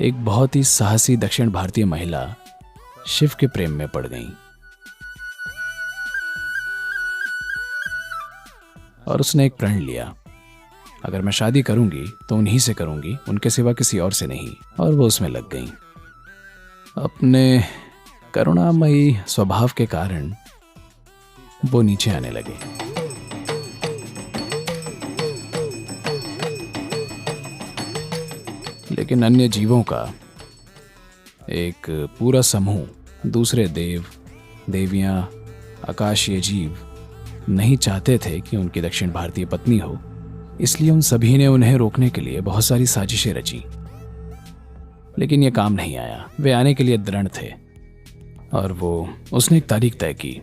एक बहुत ही साहसी दक्षिण भारतीय महिला शिव के प्रेम में पड़ गई और उसने एक प्रण लिया, अगर मैं शादी करूंगी तो उन्हीं से करूंगी, उनके सिवा किसी और से नहीं। और वो उसमें लग गई। अपने करुणामयी स्वभाव के कारण वो नीचे आने लगे। लेकिन अन्य जीवों का एक पूरा समूह, दूसरे देव, देवियां, आकाशीय जीव नहीं चाहते थे कि उनकी दक्षिण भारतीय पत्नी हो, इसलिए उन सभी ने उन्हें रोकने के लिए बहुत सारी साजिशें रची। लेकिन यह काम नहीं आया। वे आने के लिए दृढ़ थे और उसने एक तारीख तय की,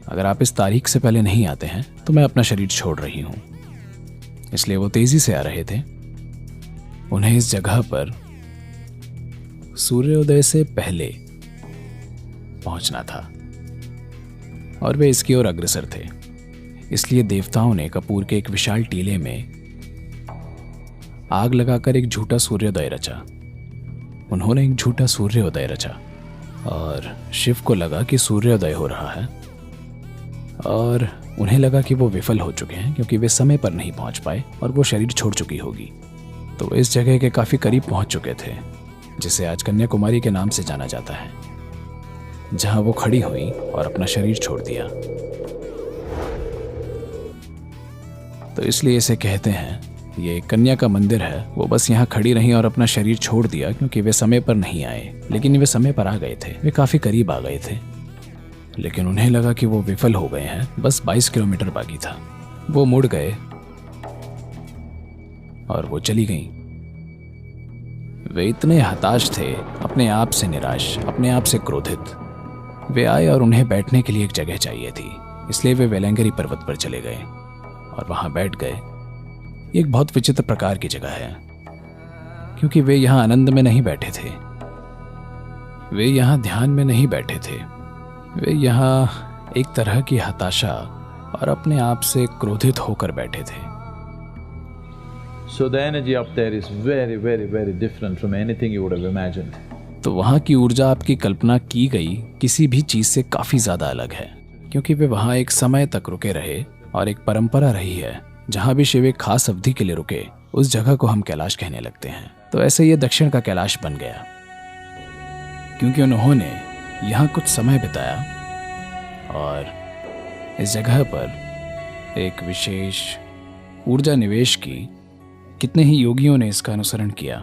अगर आप इस तारीख से पहले नहीं आते हैं तो मैं अपना शरीर छोड़ रही हूं। इसलिए वो तेजी से आ रहे थे। उन्हें इस जगह पर सूर्योदय से पहले पहुंचना था और वे इसकी ओर अग्रसर थे। इसलिए देवताओं ने कपूर के एक विशाल टीले में आग लगाकर एक झूठा सूर्योदय रचा। उन्होंने एक झूठा सूर्योदय रचा और शिव को लगा कि सूर्योदय हो रहा है और उन्हें लगा कि वो विफल हो चुके हैं क्योंकि वे समय पर नहीं पहुंच पाए और वो शरीर छोड़ चुकी होगी। तो इस जगह के काफी करीब पहुंच चुके थे, जिसे आज कन्याकुमारी के नाम से जाना जाता है, जहां वो खड़ी हुई और अपना शरीर छोड़ दिया। तो इसलिए इसे कहते हैं, ये कन्या का मंदिर है। वो बस यहाँ खड़ी रही और अपना शरीर छोड़ दिया क्योंकि वे समय पर नहीं आए। लेकिन वे समय पर आ गए थे, वे काफी करीब आ गए थे। लेकिन उन्हें लगा कि वो विफल हो गए हैं, बस 22 किलोमीटर बाकी था। वो मुड़ गए और वो चली गईं। वे इतने हताश थे, अपने आप से निराश, अपने आप से क्रोधित। वे आए और उन्हें बैठने के लिए एक जगह चाहिए थी, इसलिए वे वेलंगरी पर्वत पर चले गए और वहां बैठ गए। एक बहुत विचित्र प्रकार की जगह है, क्योंकि वे यहां आनंद में नहीं बैठे थे, वे यहां ध्यान में नहीं बैठे थे। वे यहां एक तरह की हताशा और अपने आप से क्रोधित होकर बैठे थे। So the energy up there is very, very, very different from anything you would have imagined. तो वहां की ऊर्जा आपकी कल्पना की गई किसी भी चीज से काफी ज्यादा अलग है, क्योंकि वे वहां एक समय तक रुके रहे और एक परंपरा रही है, जहां भी शिव एक खास अवधि के लिए रुके, उस जगह को हम कैलाश कहने लगते हैं। तो ऐसे ये दक्षिण का कैलाश बन गया, क्योंकि उन्होंने यहाँ कुछ समय बिताया और इस जगह पर एक विशेष ऊर्जा निवेश की। कितने ही योगियों ने इसका अनुसरण किया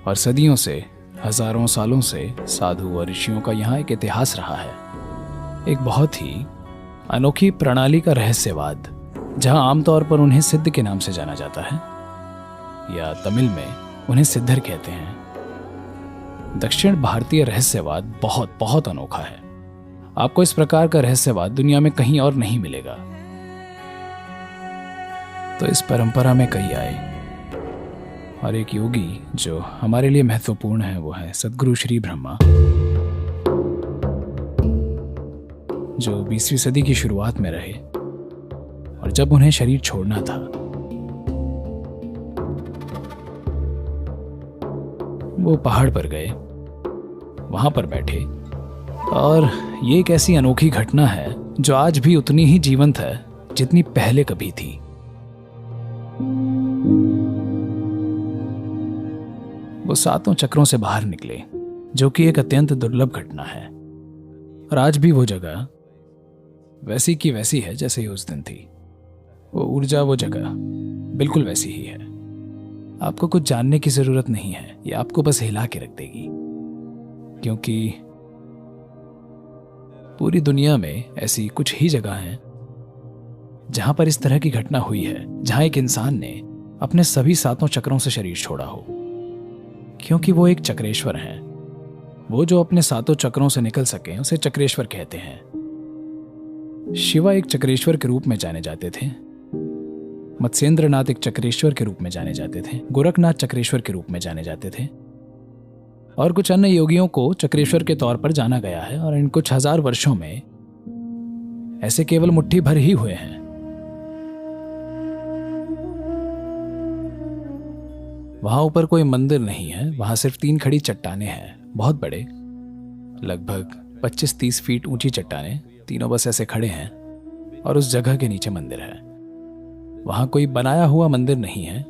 और सदियों से, हजारों सालों से साधु और ऋषियों का यहाँ एक इतिहास रहा है। एक बहुत ही अनोखी प्रणाली का रहस्यवाद, जहां आमतौर पर उन्हें सिद्ध के नाम से जाना जाता है, या तमिल में उन्हें सिद्धर कहते हैं। दक्षिण भारतीय रहस्यवाद बहुत बहुत अनोखा है। आपको इस प्रकार का रहस्यवाद दुनिया में कहीं और नहीं मिलेगा। तो इस परंपरा में कई आए और एक योगी जो हमारे लिए महत्वपूर्ण है, वो है सद्गुरु श्री ब्रह्मा, जो 20वीं सदी की शुरुआत में रहे। और जब उन्हें शरीर छोड़ना था, वो पहाड़ पर गए, वहां पर बैठे। और ये एक ऐसी अनोखी घटना है जो आज भी उतनी ही जीवंत है जितनी पहले कभी थी। वो 7 चक्रों से बाहर निकले, जो कि एक अत्यंत दुर्लभ घटना है। और आज भी वो जगह वैसी की वैसी है जैसे ही उस दिन थी। वो ऊर्जा, वो जगह बिल्कुल वैसी ही है। आपको कुछ जानने की जरूरत नहीं है, ये आपको बस हिला के रख देगी। क्योंकि पूरी दुनिया में ऐसी कुछ ही जगह हैं जहां पर इस तरह की घटना हुई है, जहां एक इंसान ने अपने सभी 7 चक्रों से शरीर छोड़ा हो। क्योंकि वो एक चक्रेश्वर हैं। वो जो अपने 7 चक्रों से निकल सके उसे चक्रेश्वर कहते हैं। शिवा एक चक्रेश्वर के रूप में जाने जाते थे, मत्स्येंद्रनाथ एक चक्रेश्वर के रूप में जाने जाते थे, गोरखनाथ चक्रेश्वर के रूप में जाने जाते थे, और कुछ अन्य योगियों को चक्रेश्वर के तौर पर जाना गया है। और इन कुछ हजार वर्षों में ऐसे केवल मुट्ठी भर ही हुए हैं। वहां ऊपर कोई मंदिर नहीं है, वहां सिर्फ 3 खड़ी चट्टानें हैं, बहुत बड़े, लगभग 25-30 फीट ऊंची चट्टानें, तीनों बस ऐसे खड़े हैं और उस जगह के नीचे मंदिर है। वहां कोई बनाया हुआ मंदिर नहीं है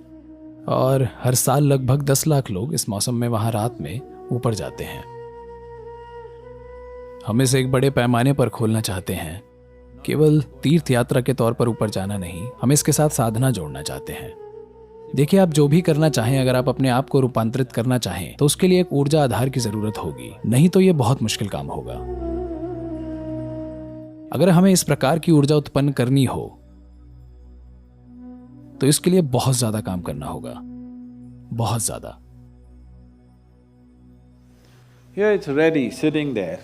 और हर साल लगभग 10 लाख लोग इस मौसम में वहां रात में ऊपर जाते हैं। हम इसे एक बड़े पैमाने पर खोलना चाहते हैं, केवल तीर्थ यात्रा के तौर पर ऊपर जाना नहीं, हम इसके साथ साधना जोड़ना चाहते हैं। देखिए, आप जो भी करना चाहें, अगर आप अपने आप को रूपांतरित करना चाहें तो उसके लिए एक ऊर्जा आधार की जरूरत होगी, नहीं तो यह बहुत मुश्किल काम होगा। अगर हमें इस प्रकार की ऊर्जा उत्पन्न करनी हो तो इसके लिए बहुत ज्यादा काम करना होगा, बहुत ज्यादा। Here it's ready, sitting there.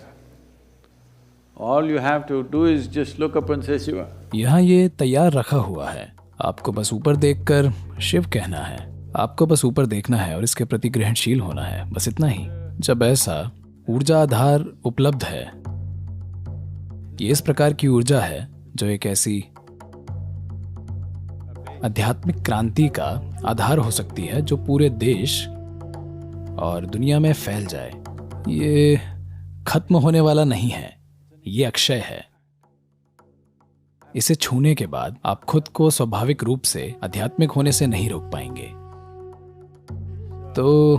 All you have to do is just look up and say Shiva. यहाँ ये तैयार रखा हुआ है, आपको बस ऊपर देखकर शिव कहना है, आपको बस ऊपर देखना है और इसके प्रति ग्रहणशील होना है, बस इतना ही। जब ऐसा ऊर्जा आधार उपलब्ध है, ये इस प्रकार की ऊर्जा है जो एक ऐसी आध्यात्मिक क्रांति का आधार हो सकती है जो पूरे देश और दुनिया में फैल जाए। ये खत्म होने वाला नहीं है, ये अक्षय है। इसे छूने के बाद आप खुद को स्वाभाविक रूप से आध्यात्मिक होने से नहीं रोक पाएंगे। तो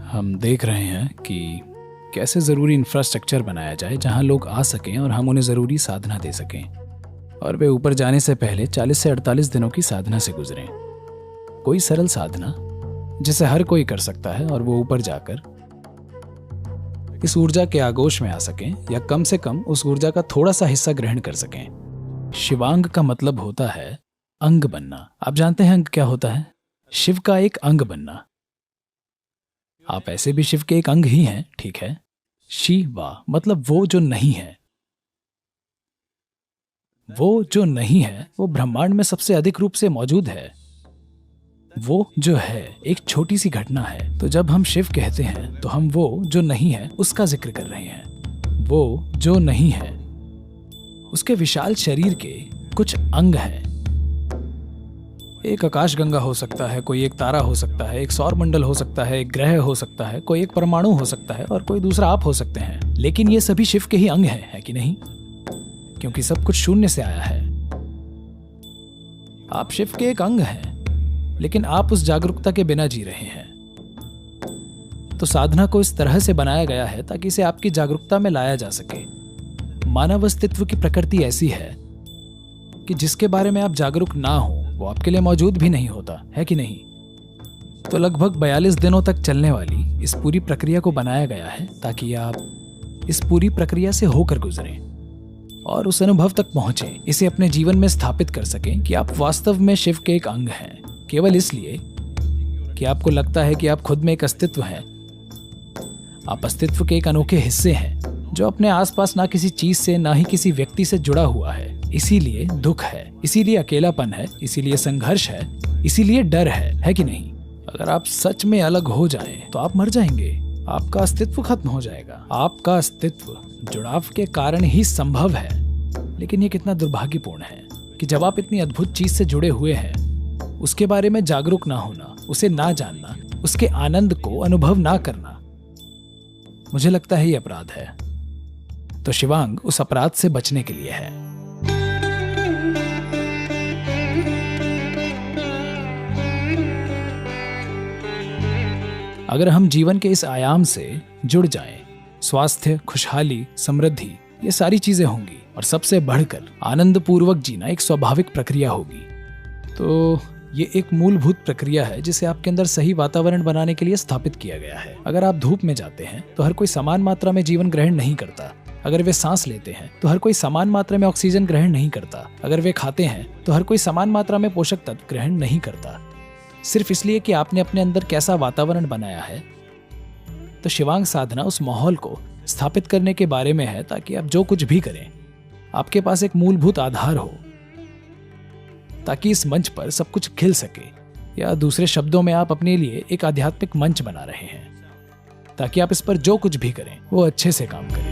हम देख रहे हैं कि कैसे जरूरी इंफ्रास्ट्रक्चर बनाया जाए जहां लोग आ सकें और हम उन्हें जरूरी साधना दे सकें और वे ऊपर जाने से पहले 40 से 48 दिनों की साधना से गुजरें। कोई सरल साधना जिसे हर कोई कर सकता है और वो ऊपर जाकर इस ऊर्जा के आगोश में आ सकें या कम से कम उस ऊर्जा का थोड़ा सा हिस्सा ग्रहण कर सकें। शिवांग का मतलब होता है अंग बनना। आप जानते हैं अंग क्या होता है? शिव का एक अंग बनना। आप ऐसे भी शिव के एक अंग ही हैं, ठीक है। शिवा मतलब वो जो नहीं है। वो जो नहीं है वो ब्रह्मांड में सबसे अधिक रूप से मौजूद है। वो जो है एक छोटी सी घटना है। तो जब हम शिव कहते हैं तो हम वो जो नहीं है उसका जिक्र कर रहे हैं। वो जो नहीं है उसके विशाल शरीर के कुछ अंग हैं। एक आकाशगंगा हो सकता है, कोई एक तारा हो सकता है, एक सौर मंडल हो सकता है, एक ग्रह हो सकता है, कोई एक परमाणु हो सकता है और कोई दूसरा आप हो सकते हैं। लेकिन ये सभी शिव के ही अंग हैं, है कि नहीं? क्योंकि सब कुछ शून्य से आया है। आप शिव के एक अंग हैं, लेकिन आप उस जागरूकता के बिना जी रहे हैं। तो साधना को इस तरह से बनाया गया है ताकि इसे आपकी जागरूकता में लाया जा सके। मानव अस्तित्व की प्रकृति ऐसी है कि जिसके बारे में आप जागरूक ना हो वो आपके लिए मौजूद भी नहीं होता, है कि नहीं? तो लगभग 42 दिनों तक चलने वाली इस पूरी प्रक्रिया को बनाया गया है ताकि आप इस पूरी प्रक्रिया से होकर गुजरें और उस अनुभव तक पहुंचे, इसे अपने जीवन में स्थापित कर सकें कि आप वास्तव में शिव के एक अंग हैं। केवल इसलिए कि आपको लगता है कि आप खुद में एक अस्तित्व हैं। आप अस्तित्व के एक अनोखे हिस्से हैं जो अपने आसपास ना किसी चीज से ना ही किसी व्यक्ति से जुड़ा हुआ है। इसीलिए दुख है, इसीलिए अकेलापन है, इसीलिए संघर्ष है, इसीलिए डर है कि नहीं? अगर आप सच में अलग हो जाएं तो आप मर जाएंगे, आपका अस्तित्व खत्म हो जाएगा। आपका अस्तित्व जुड़ाव के कारण ही संभव है। लेकिन ये कितना दुर्भाग्यपूर्ण है कि जब आप इतनी अद्भुत चीज से जुड़े हुए हैं, उसके बारे में जागरूक ना होना, उसे ना जानना, उसके आनंद को अनुभव ना करना, मुझे लगता है ये अपराध है। तो शिवांग उस अपराध से बचने के लिए है। अगर हम जीवन के इस आयाम से जुड़ जाएं, स्वास्थ्य, खुशहाली, समृद्धि, ये सारी चीजें होंगी और सबसे बढ़कर आनंद पूर्वक जीना एक स्वाभाविक प्रक्रिया होगी। तो ये एक मूलभूत प्रक्रिया है जिसे आपके अंदर सही वातावरण बनाने के लिए स्थापित किया गया है। अगर आप धूप में जाते हैं तो हर कोई समान मात्रा में जीवन ग्रहण नहीं करता। अगर वे सांस लेते हैं तो हर कोई समान मात्रा में ऑक्सीजन ग्रहण नहीं करता। अगर वे खाते हैं तो हर कोई समान मात्रा में पोषक तत्व ग्रहण नहीं करता, सिर्फ इसलिए कि आपने अपने अंदर कैसा वातावरण बनाया है। तो शिवांग साधना उस माहौल को स्थापित करने के बारे में है ताकि आप जो कुछ भी करें आपके पास एक मूलभूत आधार हो, ताकि इस मंच पर सब कुछ खिल सके। या दूसरे शब्दों में आप अपने लिए एक आध्यात्मिक मंच बना रहे हैं ताकि आप इस पर जो कुछ भी करें वो अच्छे से काम करें।